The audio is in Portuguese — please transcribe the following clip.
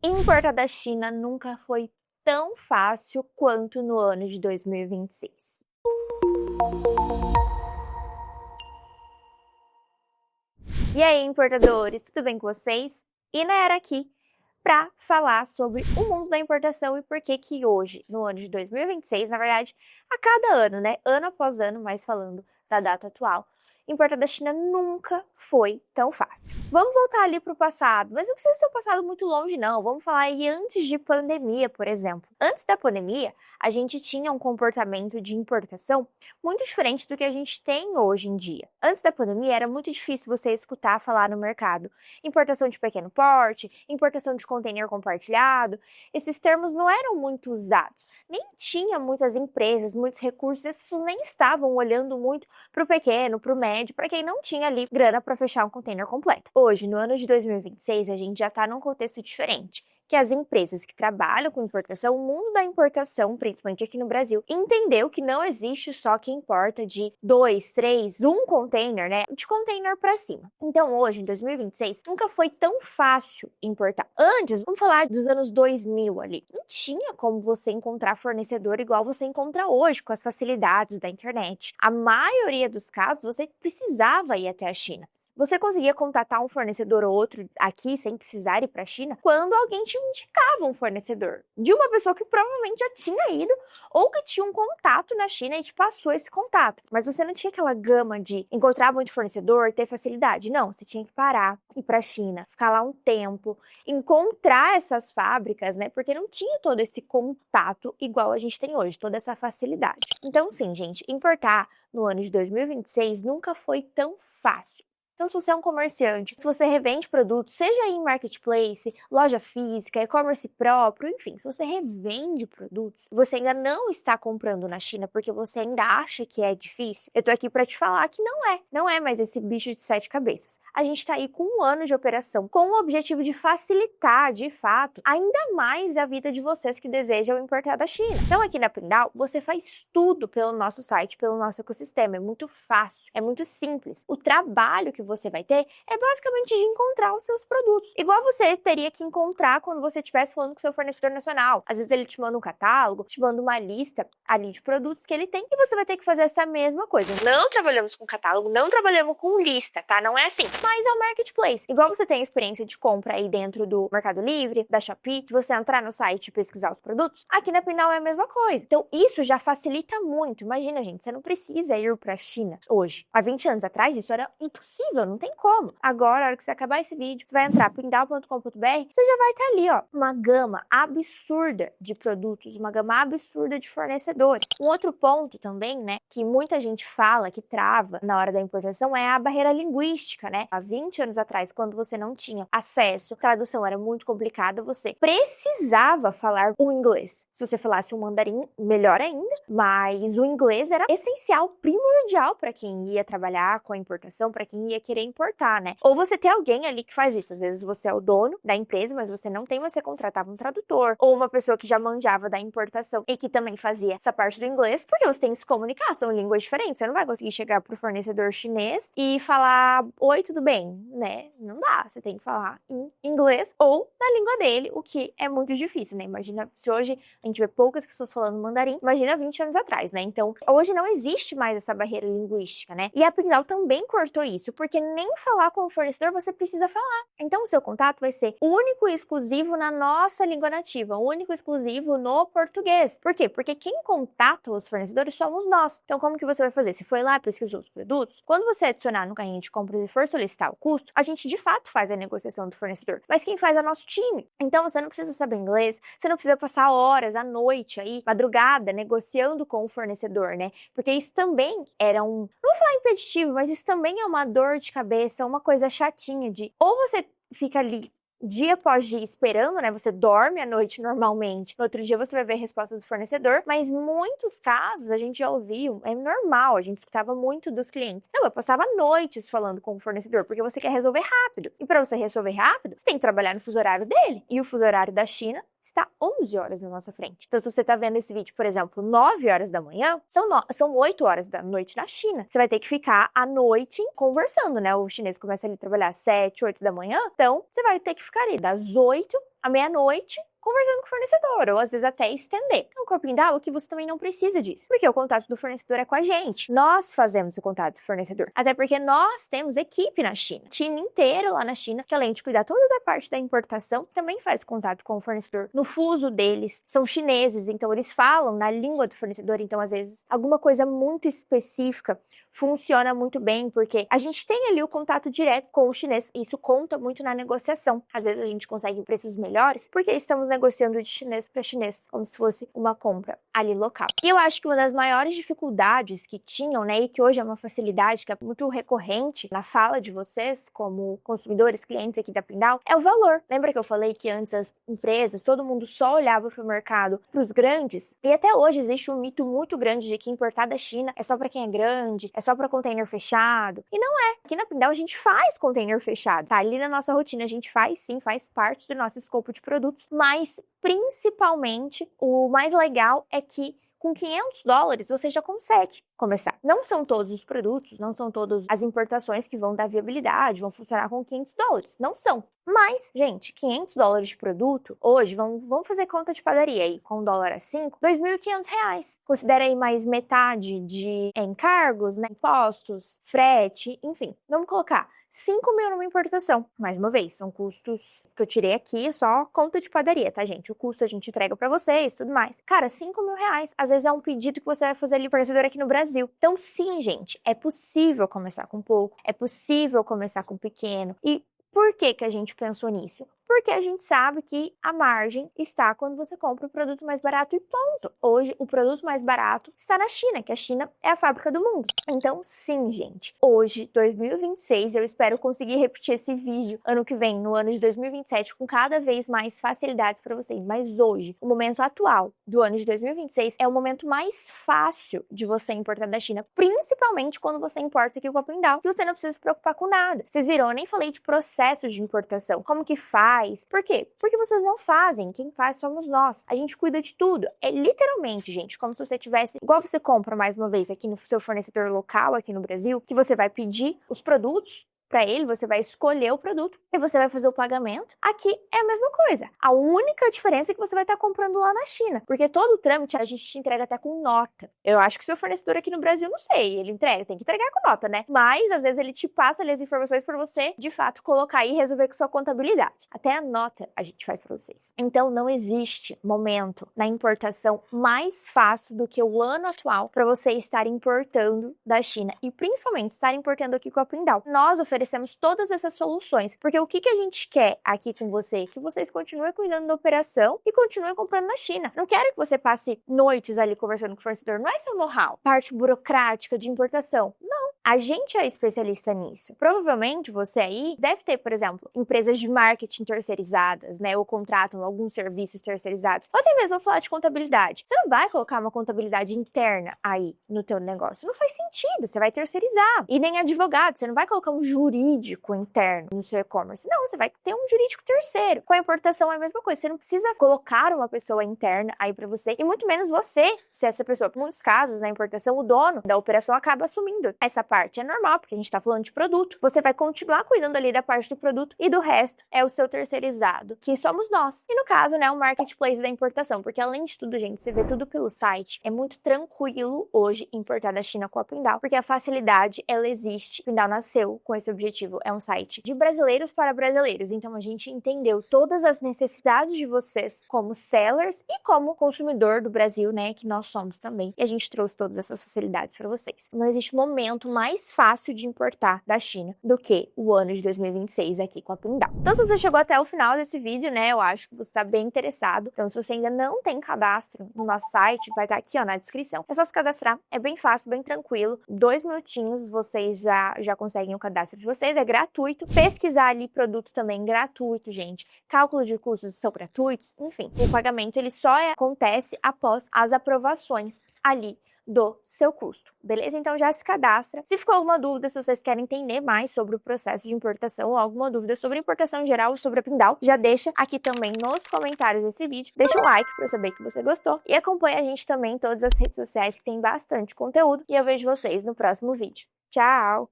Importar da China nunca foi tão fácil quanto no ano de 2026. E aí, importadores, tudo bem com vocês? Inayara aqui para falar sobre o mundo da importação e por que que hoje, no ano de 2026, na verdade, a cada ano, né, ano após ano, mas falando da data atual, importar da China nunca foi tão fácil. Vamos voltar ali para o passado, mas não precisa ser um passado muito longe, não. Vamos falar aí antes de pandemia, por exemplo. Antes da pandemia, a gente tinha um comportamento de importação muito diferente do que a gente tem hoje em dia. Antes da pandemia, era muito difícil você escutar falar no mercado importação de pequeno porte, importação de container compartilhado. Esses termos não eram muito usados. Nem tinha muitas empresas, muitos recursos, as pessoas nem estavam olhando muito para o pequeno, para o médio, para quem não tinha ali grana para fechar um container completo. Hoje, no ano de 2026, a gente já está num contexto diferente, que as empresas que trabalham com importação, o mundo da importação, principalmente aqui no Brasil, entendeu que não existe só quem importa de 2, 3, um container, né? De container para cima. Então hoje, em 2026, nunca foi tão fácil importar. Antes, vamos falar dos anos 2000 ali, não tinha como você encontrar fornecedor igual você encontra hoje, com as facilidades da internet. A maioria dos casos, você precisava ir até a China. Você conseguia contatar um fornecedor ou outro aqui sem precisar ir para a China quando alguém te indicava um fornecedor de uma pessoa que provavelmente já tinha ido ou que tinha um contato na China e te passou esse contato. Mas você não tinha aquela gama de encontrar muito fornecedor, ter facilidade. Não, você tinha que parar, ir para a China, ficar lá um tempo, encontrar essas fábricas, né? Porque não tinha todo esse contato igual a gente tem hoje, toda essa facilidade. Então, sim, gente, importar no ano de 2026 nunca foi tão fácil. Então, se você é um comerciante, se você revende produtos, seja em marketplace, loja física, e-commerce próprio, enfim, se você revende produtos, você ainda não está comprando na China porque você ainda acha que é difícil, eu tô aqui para te falar que não é mais esse bicho de 7 cabeças. A gente tá aí com 1 ano de operação, com o objetivo de facilitar, de fato, ainda mais a vida de vocês que desejam importar da China. Então, aqui na Prindal, você faz tudo pelo nosso site, pelo nosso ecossistema, é muito fácil, é muito simples. O trabalho que você vai ter é basicamente de encontrar os seus produtos. Igual você teria que encontrar quando você estivesse falando com seu fornecedor nacional. Às vezes ele te manda um catálogo, te manda uma lista ali de produtos que ele tem e você vai ter que fazer essa mesma coisa. Não trabalhamos com catálogo, não trabalhamos com lista, tá? Não é assim. Mas é o marketplace. Igual você tem a experiência de compra aí dentro do Mercado Livre, da Shopee, de você entrar no site e pesquisar os produtos, aqui na Prindal é a mesma coisa. Então isso já facilita muito. Imagina, gente, você não precisa ir para a China hoje. Há 20 anos atrás isso era impossível, não tem como. Agora, na hora que você acabar esse vídeo, você vai entrar prindal.com.br, você já vai ter ali, ó, uma gama absurda de produtos, uma gama absurda de fornecedores. Um outro ponto também, né, que muita gente fala que trava na hora da importação é a barreira linguística, né? Há 20 anos atrás, quando você não tinha acesso, a tradução era muito complicada, você precisava falar o inglês. Se você falasse o mandarim, melhor ainda, mas o inglês era essencial, primordial para quem ia trabalhar com a importação, para quem ia querer importar, né? Ou você tem alguém ali que faz isso. Às vezes você é o dono da empresa, mas você não tem, você contratava um tradutor ou uma pessoa que já manjava da importação e que também fazia essa parte do inglês, porque você tem que se comunicar, são línguas diferentes. Você não vai conseguir chegar pro fornecedor chinês e falar, oi, tudo bem, né? Não dá. Você tem que falar em inglês ou na língua dele, o que é muito difícil, né? Imagina se hoje a gente vê poucas pessoas falando mandarim, imagina 20 anos atrás, né? Então, hoje não existe mais essa barreira linguística, né? E a Prindal também cortou isso, porque nem falar com o fornecedor você precisa falar. Então, o seu contato vai ser único e exclusivo na nossa língua nativa, único e exclusivo no português. Por quê? Porque quem contata os fornecedores somos nós. Então, como que você vai fazer? Você foi lá, pesquisou os produtos, quando você adicionar no carrinho de compras e for solicitar o custo, a gente de fato faz a negociação do fornecedor, mas quem faz é nosso time. Então, você não precisa saber inglês, você não precisa passar horas à noite aí, madrugada, negociando com o fornecedor, né? Porque isso também era não vou falar impeditivo, mas isso também é uma dor de cabeça, uma coisa chatinha de ou você fica ali dia após dia esperando, né? Você dorme à noite normalmente. No outro dia você vai ver a resposta do fornecedor, mas muitos casos a gente já ouviu, é normal, a gente escutava muito dos clientes. Não, eu passava noites falando com o fornecedor, porque você quer resolver rápido. E para você resolver rápido, você tem que trabalhar no fuso horário dele. E o fuso horário da China está 11 horas na nossa frente. Então, se você está vendo esse vídeo, por exemplo, 9 horas da manhã, são 8 horas da noite na China. Você vai ter que ficar à noite conversando, né? O chinês começa ali a trabalhar às 7, 8 da manhã, então você vai ter que ficar ali das 8 à meia-noite conversando com o fornecedor, ou às vezes até estender. Com o Pindahl, que você também não precisa disso, porque o contato do fornecedor é com a gente. Nós fazemos o contato do fornecedor, até porque nós temos equipe na China, time inteiro lá na China, que além de cuidar toda a parte da importação, também faz contato com o fornecedor. No fuso deles, são chineses, então eles falam na língua do fornecedor, então às vezes alguma coisa muito específica funciona muito bem, porque a gente tem ali o contato direto com o chinês, e isso conta muito na negociação. Às vezes a gente consegue preços melhores, porque estamos negociando de chinês para chinês, como se fosse uma compra ali local. E eu acho que uma das maiores dificuldades que tinham, né, e que hoje é uma facilidade que é muito recorrente na fala de vocês, como consumidores, clientes aqui da Pindahl, é o valor. Lembra que eu falei que antes as empresas, todo mundo só olhava para o mercado, para os grandes? E até hoje existe um mito muito grande de que importar da China é só para quem é grande, é só para container fechado. E não é. Aqui na Pindahl a gente faz container fechado, tá? Ali na nossa rotina a gente faz sim, faz parte do nosso escopo de produtos, mas principalmente o mais legal é que com $500 você já consegue começar. Não são todos os produtos, não são todas as importações que vão dar viabilidade, vão funcionar com $500. Não são. Mas, gente, $500 de produto, hoje, vamos fazer conta de padaria aí, com dólar a 5, R$2.500. Considera aí mais metade de encargos, né, impostos, frete, enfim. Vamos colocar 5 mil numa importação. Mais uma vez, são custos que eu tirei aqui, só conta de padaria, tá, gente? O custo a gente entrega pra vocês, tudo mais. Cara, R$5.000, às vezes é um pedido que você vai fazer ali pro fornecedor aqui no Brasil. Então, sim, gente, é possível começar com pouco, é possível começar com pequeno. E por que que a gente pensou nisso? Porque a gente sabe que a margem está quando você compra o produto mais barato e ponto. Hoje, o produto mais barato está na China, que a China é a fábrica do mundo. Então, sim, gente, hoje, 2026, eu espero conseguir repetir esse vídeo ano que vem, no ano de 2027, com cada vez mais facilidades para vocês. Mas hoje, o momento atual do ano de 2026 é o momento mais fácil de você importar da China, principalmente quando você importa aqui com a Pindahl, que você não precisa se preocupar com nada. Vocês viram, eu nem falei de processos de importação, como que faz. Por quê? Porque vocês não fazem, quem faz somos nós. A gente cuida de tudo. É literalmente, gente, como se você tivesse, igual você compra mais uma vez aqui no seu fornecedor local, aqui no Brasil, que você vai pedir os produtos para ele, você vai escolher o produto e você vai fazer o pagamento. Aqui é a mesma coisa. A única diferença é que você vai estar comprando lá na China, porque todo o trâmite a gente te entrega até com nota. Eu acho que o seu fornecedor aqui no Brasil, não sei, ele entrega, tem que entregar com nota, né? Mas às vezes ele te passa ali as informações para você, de fato, colocar aí e resolver com sua contabilidade. Até a nota a gente faz para vocês. Então não existe momento na importação mais fácil do que o ano atual para você estar importando da China e principalmente estar importando aqui com a Pindahl. Nós oferecemos todas essas soluções, porque o que a gente quer aqui com você? Que vocês continuem cuidando da operação e continuem comprando na China. Não quero que você passe noites ali conversando com o fornecedor, não é seu know-how, parte burocrática de importação. Não, a gente é especialista nisso. Provavelmente você aí deve ter, por exemplo, empresas de marketing terceirizadas, né, ou contratam alguns serviços terceirizados. Ou até mesmo vou falar de contabilidade. Você não vai colocar uma contabilidade interna aí no teu negócio. Não faz sentido, você vai terceirizar. E nem advogado, você não vai colocar um jurídico interno no seu e-commerce. Não, você vai ter um jurídico terceiro. Com a importação é a mesma coisa. Você não precisa colocar uma pessoa interna aí para você, e muito menos você ser essa pessoa. Em muitos casos, na importação, o dono da operação acaba assumindo essa parte. É normal, porque a gente tá falando de produto. Você vai continuar cuidando ali da parte do produto e do resto é o seu terceirizado, que somos nós. E no caso, né, o marketplace da importação, porque além de tudo, gente, você vê tudo pelo site. É muito tranquilo hoje importar da China com a Pindahl, porque a facilidade, ela existe. Pindahl nasceu com esse objetivo. É um site de brasileiros para brasileiros. Então a gente entendeu todas as necessidades de vocês como sellers e como consumidor do Brasil, né, que nós somos também. E a gente trouxe todas essas facilidades para vocês. Não existe momento mais fácil de importar da China do que o ano de 2026 aqui com a Pindahl. Então, se você chegou até o final desse vídeo, né, eu acho que você está bem interessado. Então, se você ainda não tem cadastro no nosso site, vai estar aqui, ó, na descrição. É só se cadastrar. É bem fácil, bem tranquilo. 2 minutinhos vocês já conseguem o cadastro de vocês. É gratuito. Pesquisar ali produto também gratuito, gente. Cálculo de custos são gratuitos. Enfim, o pagamento ele só acontece após as aprovações ali do seu custo, beleza? Então já se cadastra. Se ficou alguma dúvida, se vocês querem entender mais sobre o processo de importação ou alguma dúvida sobre importação em geral ou sobre a Pindal, já deixa aqui também nos comentários desse vídeo. Deixa um like para eu saber que você gostou e acompanha a gente também em todas as redes sociais que tem bastante conteúdo e eu vejo vocês no próximo vídeo. Tchau!